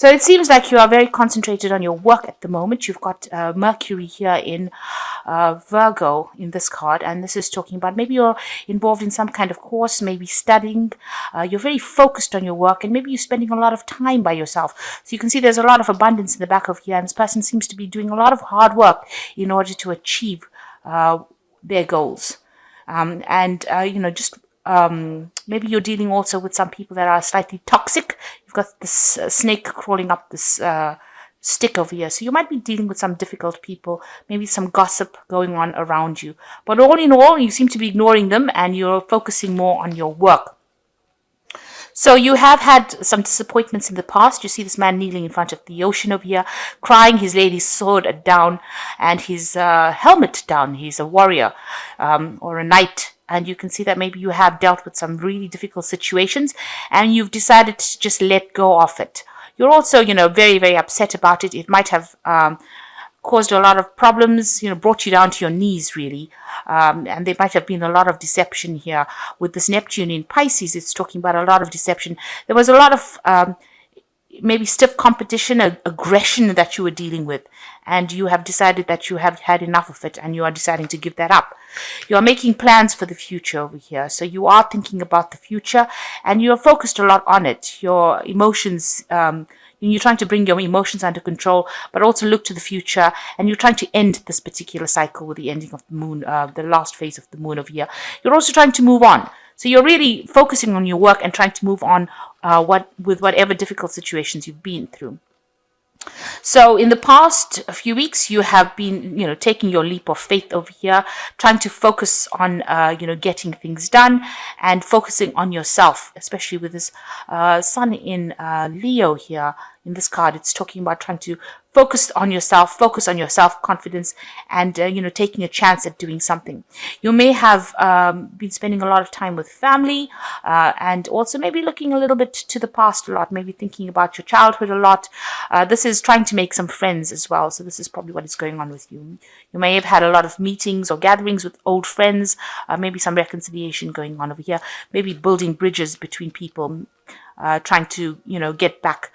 So it seems like you are very concentrated on your work at the moment. You've got Mercury here in Virgo in this card, and this is talking about maybe you're involved in some kind of course, maybe studying. You're very focused on your work, and maybe you're spending a lot of time by yourself. So you can see there's a lot of abundance in the back of here, and this person seems to be doing a lot of hard work in order to achieve their goals. Maybe you're dealing also with some people that are slightly toxic. You've got this snake crawling up this stick over here. So you might be dealing with some difficult people, maybe some gossip going on around you. But all in all, you seem to be ignoring them and you're focusing more on your work. So you have had some disappointments in the past. You see this man kneeling in front of the ocean over here, crying, his lady's sword down and his helmet down. He's a warrior or a knight. And you can see that maybe you have dealt with some really difficult situations and you've decided to just let go of it. You're also, very, very upset about it. It might have caused a lot of problems, brought you down to your knees, really. And there might have been a lot of deception here. With this Neptune in Pisces, it's talking about a lot of deception. There was a lot of maybe stiff competition, aggression that you were dealing with. And you have decided that you have had enough of it and you are deciding to give that up. You are making plans for the future over here. So you are thinking about the future and you are focused a lot on it. Your emotions, you're trying to bring your emotions under control, but also look to the future. And you're trying to end this particular cycle with the ending of the moon, the last phase of the moon over here. You're also trying to move on. So you're really focusing on your work and trying to move on with whatever difficult situations you've been through. So in the past few weeks, you have been, taking your leap of faith over here, trying to focus on, getting things done and focusing on yourself, especially with this sun in Leo here. In this card, it's talking about trying to focus on your self-confidence and, taking a chance at doing something. You may have been spending a lot of time with family and also maybe looking a little bit to the past a lot, maybe thinking about your childhood a lot. This is trying to make some friends as well. So this is probably what is going on with you. You may have had a lot of meetings or gatherings with old friends, maybe some reconciliation going on over here, maybe building bridges between people, trying to, get back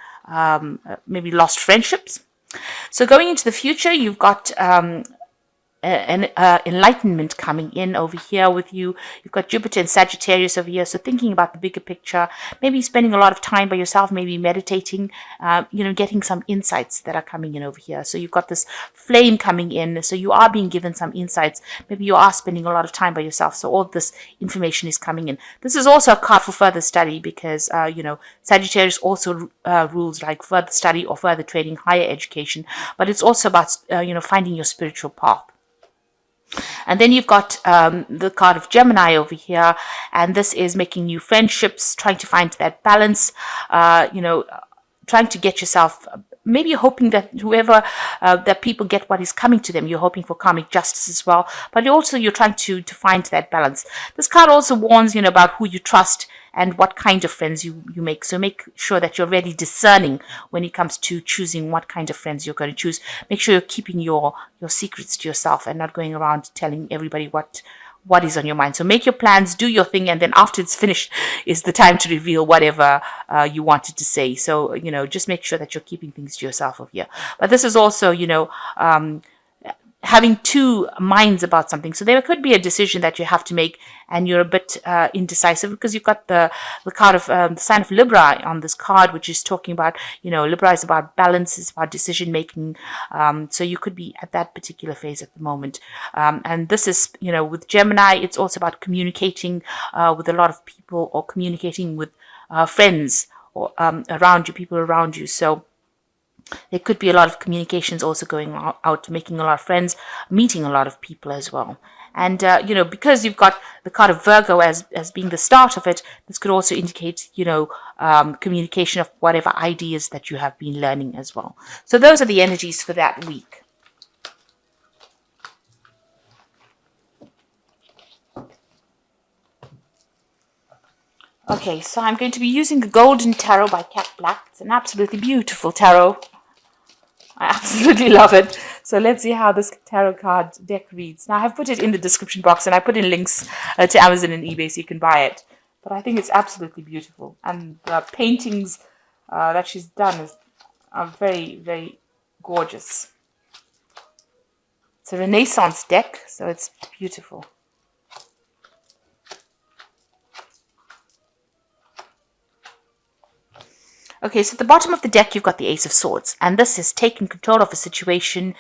maybe lost friendships. So going into the future, you've got an enlightenment coming in over here with you. You've got Jupiter and Sagittarius over here. So thinking about the bigger picture, maybe spending a lot of time by yourself, maybe meditating, getting some insights that are coming in over here. So you've got this flame coming in. So you are being given some insights. Maybe you are spending a lot of time by yourself. So all this information is coming in. This is also a card for further study because, Sagittarius also rules like further study or further training, higher education. But it's also about, finding your spiritual path. And then you've got the card of Gemini over here, and this is making new friendships, trying to find that balance, trying to get yourself, maybe you're hoping that that people get what is coming to them. You're hoping for karmic justice as well, but you're trying to find that balance. This card also warns, about who you trust and what kind of friends you make. So make sure that you're really discerning when it comes to choosing what kind of friends you're going to choose. Make sure you're keeping your secrets to yourself and not going around telling everybody what is on your mind. So make your plans, do your thing, and then after it's finished is the time to reveal whatever you wanted to say. So, just make sure that you're keeping things to yourself over here. But this is also, having two minds about something. So there could be a decision that you have to make and you're a bit indecisive because you've got the card of the sign of Libra on this card, which is talking about, Libra is about balance, it's about decision making. So you could be at that particular phase at the moment. And this is, with Gemini, it's also about communicating with a lot of people or communicating with friends or around you, people around you. So there could be a lot of communications also going out, making a lot of friends, meeting a lot of people as well. And, because you've got the card of Virgo as being the start of it, this could also indicate, communication of whatever ideas that you have been learning as well. So those are the energies for that week. Okay, so I'm going to be using the Golden Tarot by Cat Black. It's an absolutely beautiful tarot. I absolutely love it. So let's see how this tarot card deck reads. Now, I have put it in the description box and I put in links to Amazon and eBay so you can buy it. But I think it's absolutely beautiful. And the paintings that she's done is Very, very gorgeous. It's a Renaissance deck, so it's beautiful. Okay, so at the bottom of the deck, you've got the Ace of Swords, and this is taking control of a situation.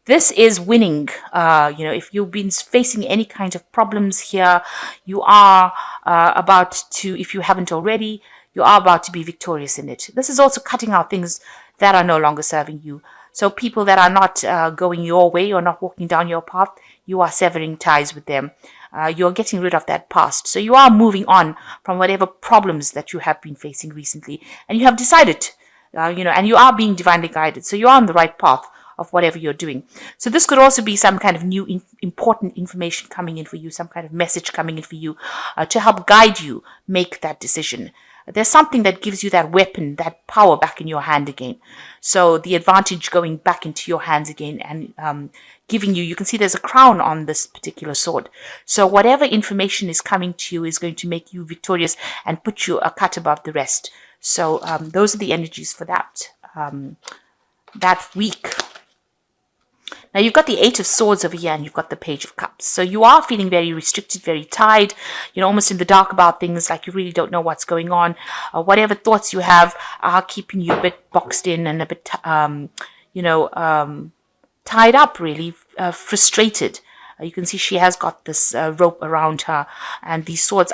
This is winning. If you've been facing any kind of problems here, you are about to, if you haven't already, you are about to be victorious in it. This is also cutting out things that are no longer serving you. So people that are not going your way or not walking down your path, you are severing ties with them. You're getting rid of that past. So you are moving on from whatever problems that you have been facing recently. And you have decided, and you are being divinely guided. So you are on the right path of whatever you're doing. So this could also be some kind of new important information coming in for you, some kind of message coming in for you to help guide you make that decision. There's something that gives you that weapon, that power back in your hand again. So the advantage going back into your hands again and giving you can see there's a crown on this particular sword. So whatever information is coming to you is going to make you victorious and put you a cut above the rest. So those are the energies for that week. Now you've got the Eight of Swords over here and you've got the Page of Cups. So you are feeling very restricted, very tied, almost in the dark about things, like you really don't know what's going on. Whatever thoughts you have are keeping you a bit boxed in and a bit, tied up, really, frustrated. You can see she has got this rope around her, and these swords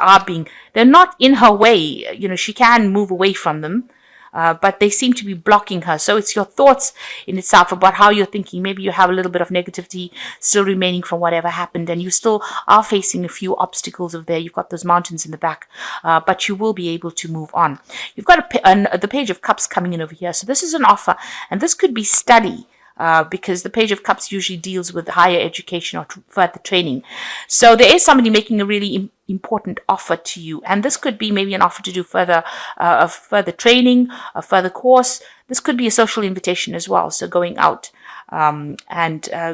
they're not in her way. She can move away from them. But they seem to be blocking her. So it's your thoughts in itself about how you're thinking. Maybe you have a little bit of negativity still remaining from whatever happened, and you still are facing a few obstacles over there. You've got those mountains in the back, but you will be able to move on. You've got the Page of Cups coming in over here. So this is an offer, and this could be study. Because the Page of Cups usually deals with higher education or further training. So there is somebody making a really important offer to you, and this could be maybe an offer to do further training, a further course. This could be a social invitation as well, so going out. And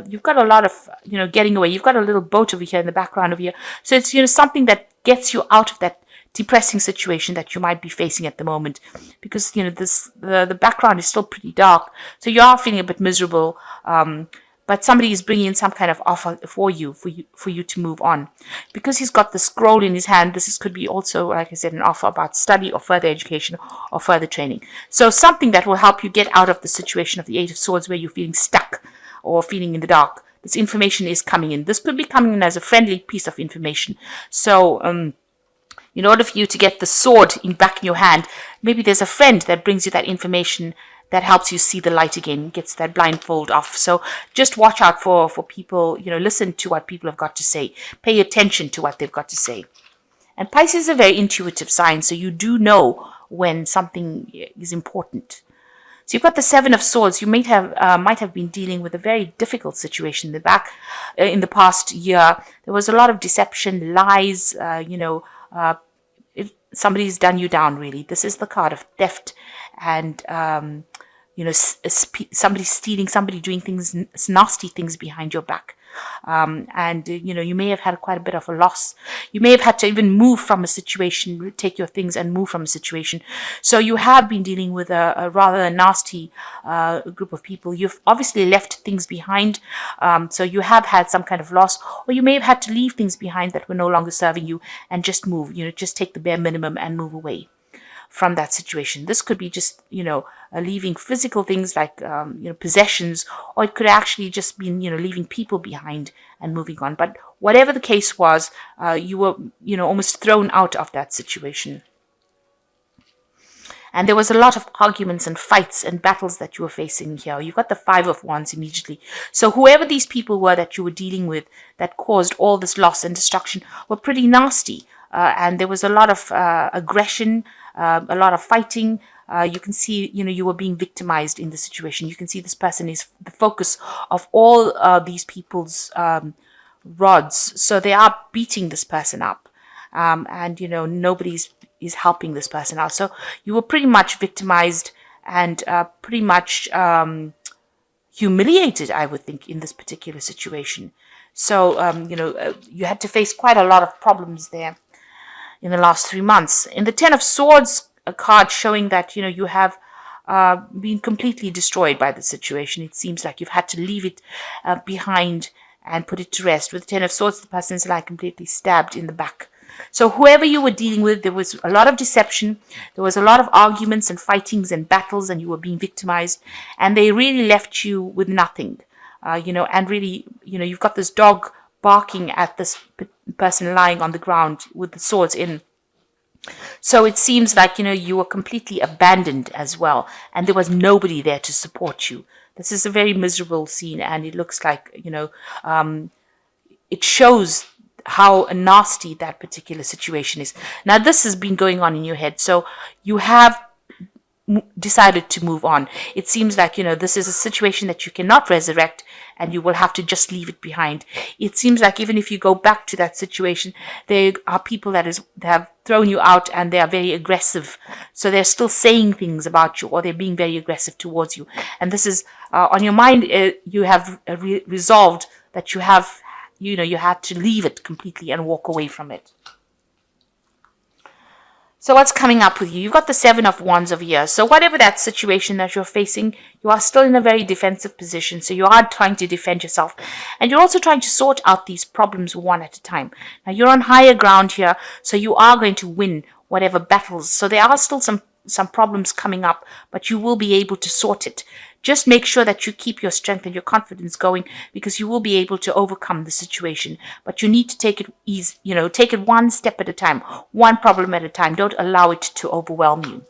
you've got a lot of, getting away. You've got a little boat over here in the background over here. So it's, something that gets you out of that depressing situation that you might be facing at the moment, because the background is still pretty dark, so you are feeling a bit miserable, but somebody is bringing in some kind of offer for you to move on. Because he's got the scroll in his hand, could be also, like I said, an offer about study or further education or further training. So something that will help you get out of the situation of the Eight of Swords where you're feeling stuck or feeling in the dark. This information is coming in. This could be coming in as a friendly piece of information. So in order for you to get the sword back in your hand, maybe there's a friend that brings you that information that helps you see the light again, gets that blindfold off. So just watch out for people, listen to what people have got to say. Pay attention to what they've got to say. And Pisces is a very intuitive sign, so you do know when something is important. So you've got the Seven of Swords. You might have been dealing with a very difficult situation in the past year. There was a lot of deception, lies, somebody's done you down, really. This is the card of theft and, somebody stealing, somebody doing nasty things behind your back. You may have had quite a bit of a loss. You may have had to even move from a situation, take your things and move from a situation. So you have been dealing with a rather nasty group of people. You've obviously left things behind. So you have had some kind of loss, or you may have had to leave things behind that were no longer serving you and just move, just take the bare minimum and move away from that situation. This could be just, leaving physical things like, possessions, or it could actually just be, leaving people behind and moving on. But whatever the case was, you were, almost thrown out of that situation. And there was a lot of arguments and fights and battles that you were facing here. You got the Five of Wands immediately. So whoever these people were that you were dealing with that caused all this loss and destruction were pretty nasty. And there was a lot of aggression, a lot of fighting. You can see, you were being victimized in the situation. You can see this person is the focus of all these people's rods. So they are beating this person up. And nobody is helping this person out. So you were pretty much victimized and pretty much humiliated, I would think, in this particular situation. So, you had to face quite a lot of problems there in the last 3 months. In the Ten of Swords, a card showing that, you have been completely destroyed by the situation. It seems like you've had to leave it behind and put it to rest. With the Ten of Swords, the person is like completely stabbed in the back. So whoever you were dealing with, there was a lot of deception. There was a lot of arguments and fightings and battles, and you were being victimized. And they really left you with nothing, and really, you've got this dog barking at this person lying on the ground with the swords in. So it seems like, you were completely abandoned as well, and there was nobody there to support you. This is a very miserable scene, and it looks like, it shows how nasty that particular situation is. Now, this has been going on in your head, so you have decided to move on. It seems like, this is a situation that you cannot resurrect, and you will have to just leave it behind. It seems like even if you go back to that situation, there are people that have thrown you out, and they are very aggressive. So they're still saying things about you, or they're being very aggressive towards you. And this is on your mind. You have resolved that you have, you had to leave it completely and walk away from it. So what's coming up with you? You've got the Seven of Wands over here. So whatever that situation that you're facing, you are still in a very defensive position. So you are trying to defend yourself. And you're also trying to sort out these problems one at a time. Now you're on higher ground here, so you are going to win whatever battles. So there are still some problems coming up, but you will be able to sort it. Just make sure that you keep your strength and your confidence going, because you will be able to overcome the situation. But you need to take it easy, take it one step at a time, one problem at a time. Don't allow it to overwhelm you.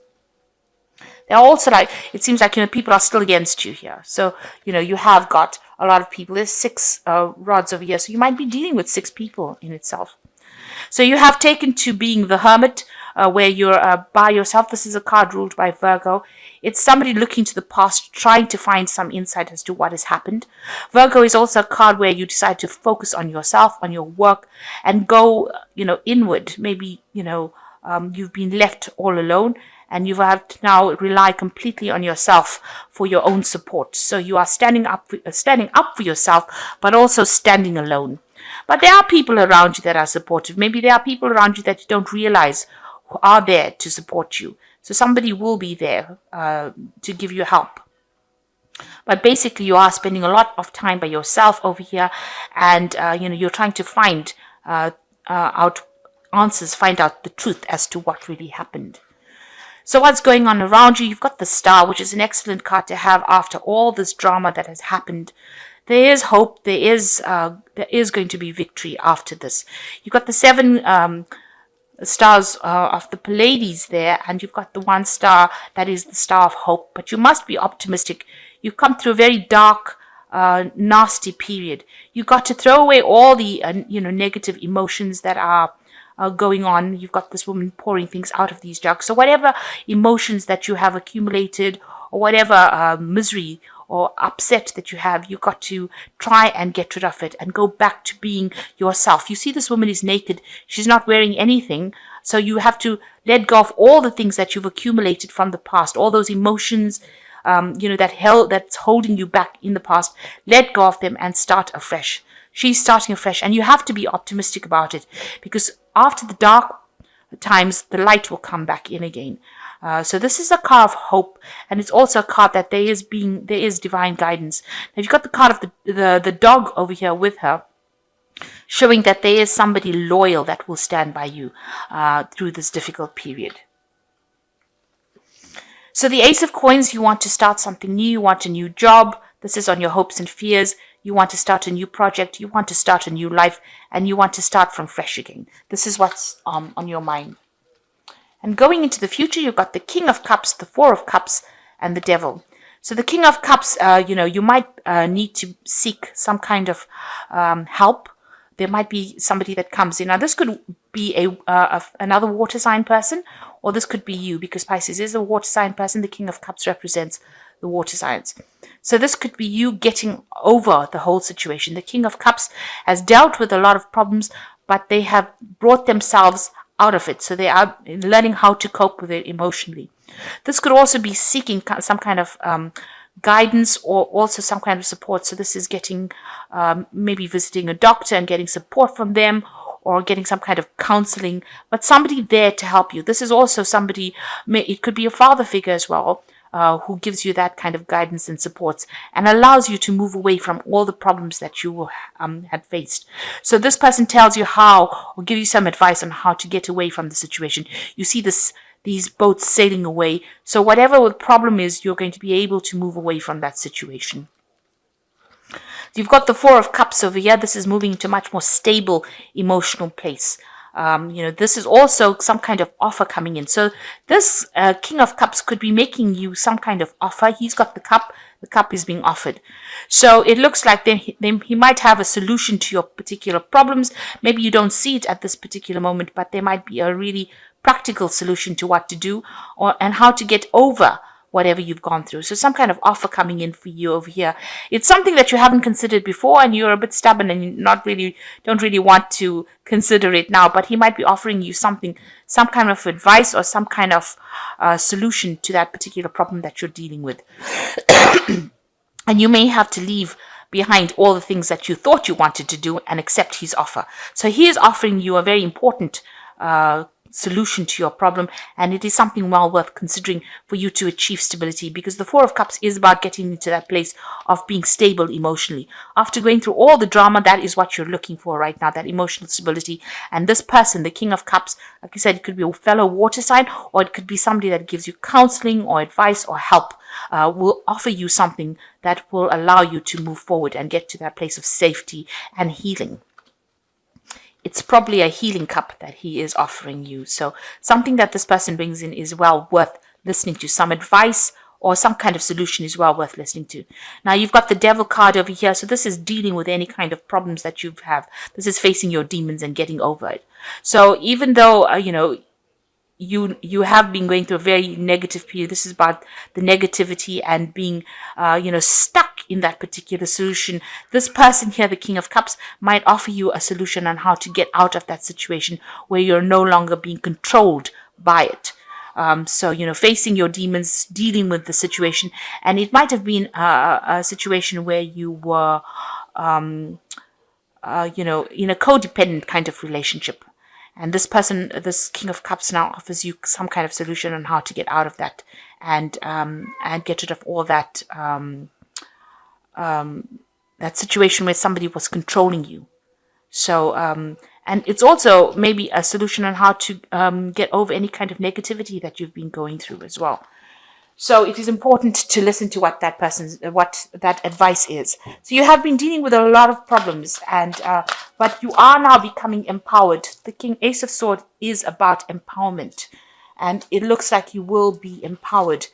They're also it seems like, people are still against you here. So, you have got a lot of people. There's 6 rods over here. So you might be dealing with 6 people in itself. So you have taken to being the hermit, where you're by yourself. This is a card ruled by Virgo. It's somebody looking to the past, trying to find some insight as to what has happened. Virgo is also a card where you decide to focus on yourself, on your work, and go, inward. Maybe, you've been left all alone, and you have to now rely completely on yourself for your own support. So you are standing up for yourself, but also standing alone. But there are people around you that are supportive. Maybe there are people around you that you don't realize are there to support you. So somebody will be there to give you help. But basically, you are spending a lot of time by yourself over here, and you're trying to find out answers, find out the truth as to what really happened. So what's going on around you? You've got the Star, which is an excellent card to have after all this drama that has happened. There is hope. There is going to be victory after this. You've got the 7 stars of the Pleiades there, and you've got the 1 star that is the star of hope. But you must be optimistic. You've come through a very dark, nasty period. You've got to throw away all the negative emotions that are going on. You've got this woman pouring things out of these jugs. So whatever emotions that you have accumulated, or whatever misery or upset that you have, you've got to try and get rid of it and go back to being yourself. You see, this woman is naked. She's not wearing anything. So you have to let go of all the things that you've accumulated from the past, all those emotions, that's holding you back in the past. Let go of them and start afresh. She's starting afresh, and you have to be optimistic about it, because after the dark times, the light will come back in again. So this is a card of hope, and it's also a card that there is divine guidance. Now you've got the card of the dog over here with her, showing that there is somebody loyal that will stand by you through this difficult period. So the Ace of Coins, you want to start something new, you want a new job. This is on your hopes and fears. You want to start a new project, you want to start a new life, and you want to start from fresh again. This is what's on your mind. And going into the future, you've got the King of Cups, the 4 of Cups, and the Devil. So the King of Cups, you might need to seek some kind of help. There might be somebody that comes in. Now, this could be another water sign person, or this could be you, because Pisces is a water sign person. The King of Cups represents the water signs. So this could be you getting over the whole situation. The King of Cups has dealt with a lot of problems, but they have brought themselves out of it. So they are learning how to cope with it emotionally. This could also be seeking some kind of guidance, or also some kind of support. So this is getting, maybe visiting a doctor and getting support from them, or getting some kind of counseling, but somebody there to help you. This is also somebody, it could be a father figure as well, who gives you that kind of guidance and supports and allows you to move away from all the problems that you had faced. So this person tells you how, or give you some advice on how to get away from the situation. You see these boats sailing away. So whatever the problem is, you're going to be able to move away from that situation. You've got the Four of Cups over here. This is moving into a much more stable emotional place. This is also some kind of offer coming in. So this King of Cups could be making you some kind of offer. He's got the cup is being offered. So it looks like he might have a solution to your particular problems. Maybe you don't see it at this particular moment, but there might be a really practical solution to what to do and how to get over whatever you've gone through. So some kind of offer coming in for you over here. It's something that you haven't considered before and you're a bit stubborn and you don't really want to consider it now, but he might be offering you something, some kind of advice or some kind of solution to that particular problem that you're dealing with. And you may have to leave behind all the things that you thought you wanted to do and accept his offer. So he is offering you a very important solution to your problem, and it is something well worth considering for you to achieve stability, because the Four of Cups is about getting into that place of being stable emotionally. After going through all the drama, that is what you're looking for right now, that emotional stability. And this person, the King of Cups, like I said, it could be a fellow water sign, or it could be somebody that gives you counseling or advice or help, will offer you something that will allow you to move forward and get to that place of safety and healing. It's probably a healing cup that he is offering you. So something that this person brings in is well worth listening to. Some advice or some kind of solution is well worth listening to. Now you've got the Devil card over here. So this is dealing with any kind of problems that you have. This is facing your demons and getting over it. So even though, you have been going through a very negative period. This is about the negativity and being, stuck in that particular solution. This person here, the King of Cups, might offer you a solution on how to get out of that situation where you're no longer being controlled by it. Facing your demons, dealing with the situation. And it might have been a situation where you were, in a codependent kind of relationship. And this person, this King of Cups, now offers you some kind of solution on how to get out of that and get rid of all that that situation where somebody was controlling you. So, and it's also maybe a solution on how to get over any kind of negativity that you've been going through as well. So it is important to listen to what that advice is. So you have been dealing with a lot of problems, and but you are now becoming empowered. The Ace of Swords is about empowerment, and it looks like you will be empowered.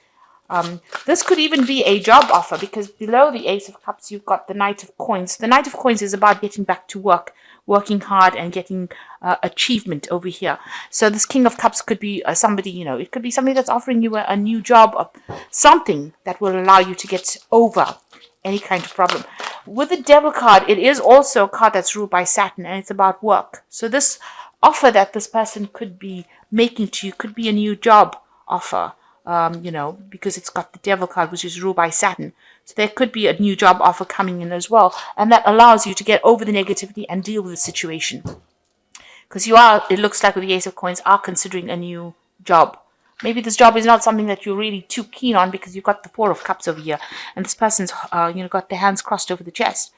This could even be a job offer, because below the Ace of Cups, you've got the Knight of Coins. The Knight of Coins is about getting back to work, working hard and getting achievement over here. So this King of Cups could be somebody, it could be somebody that's offering you a new job or something that will allow you to get over any kind of problem. With the Devil card, it is also a card that's ruled by Saturn, and it's about work. So this offer that this person could be making to you could be a new job offer, because it's got the Devil card, which is ruled by Saturn. So there could be a new job offer coming in as well. And that allows you to get over the negativity and deal with the situation. Because it looks like with the Ace of Coins, are considering a new job. Maybe this job is not something that you're really too keen on, because you've got the Four of Cups over here. And this person's, got their hands crossed over the chest.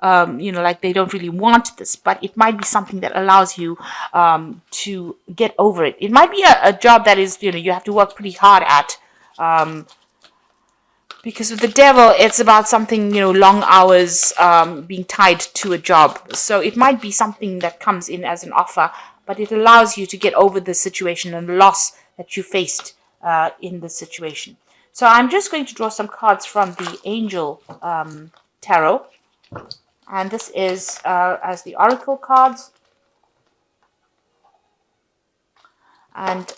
Like they don't really want this, but it might be something that allows you to get over it. It might be a job that is, you have to work pretty hard at. Because with the Devil, it's about something, long hours, being tied to a job. So it might be something that comes in as an offer, but it allows you to get over the situation and the loss that you faced in this situation. So I'm just going to draw some cards from the Angel Tarot. And this is as the Oracle cards. And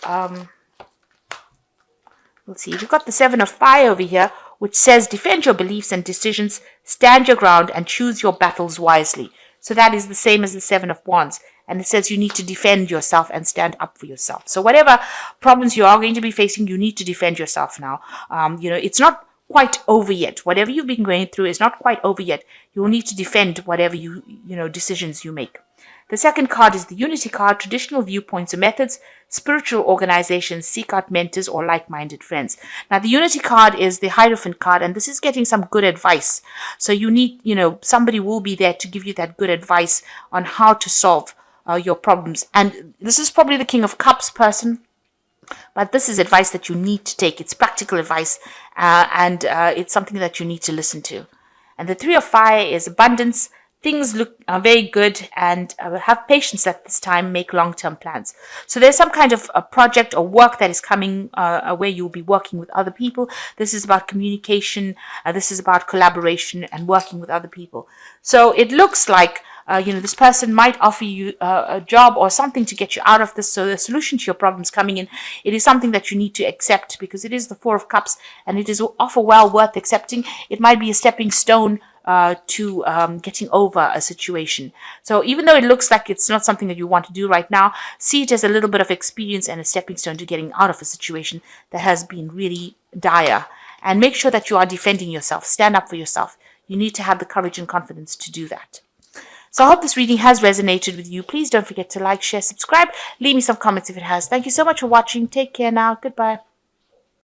let's see, we've got the Seven of Fire over here, which says defend your beliefs and decisions, stand your ground, and choose your battles wisely. So that is the same as the Seven of Wands. And it says you need to defend yourself and stand up for yourself. So whatever problems you are going to be facing, you need to defend yourself now. It's not quite over yet. Whatever you've been going through is not quite over yet. You will need to defend whatever decisions you make. The second card is the Unity card, traditional viewpoints or methods. Spiritual organizations seek out mentors or like-minded friends. Now, the Unity card is the Hierophant card, and this is getting some good advice. So you need, somebody will be there to give you that good advice on how to solve your problems. And this is probably the King of Cups person, but this is advice that you need to take. It's practical advice, and it's something that you need to listen to. And the Three of Fire is abundance. Things look very good, and have patience at this time. Make long-term plans. So there's some kind of a project or work that is coming where you'll be working with other people. This is about communication. This is about collaboration and working with other people. So it looks like this person might offer you a job or something to get you out of this. So the solution to your problems coming in, it is something that you need to accept, because it is the Four of Cups, and it is offer well worth accepting. It might be a stepping stone to getting over a situation. So even though it looks like it's not something that you want to do right now, see it as a little bit of experience and a stepping stone to getting out of a situation that has been really dire. And make sure that you are defending yourself. Stand up for yourself. You need to have the courage and confidence to do that. So I hope this reading has resonated with you. Please don't forget to like, share, subscribe. Leave me some comments if it has. Thank you so much for watching. Take care now. Goodbye.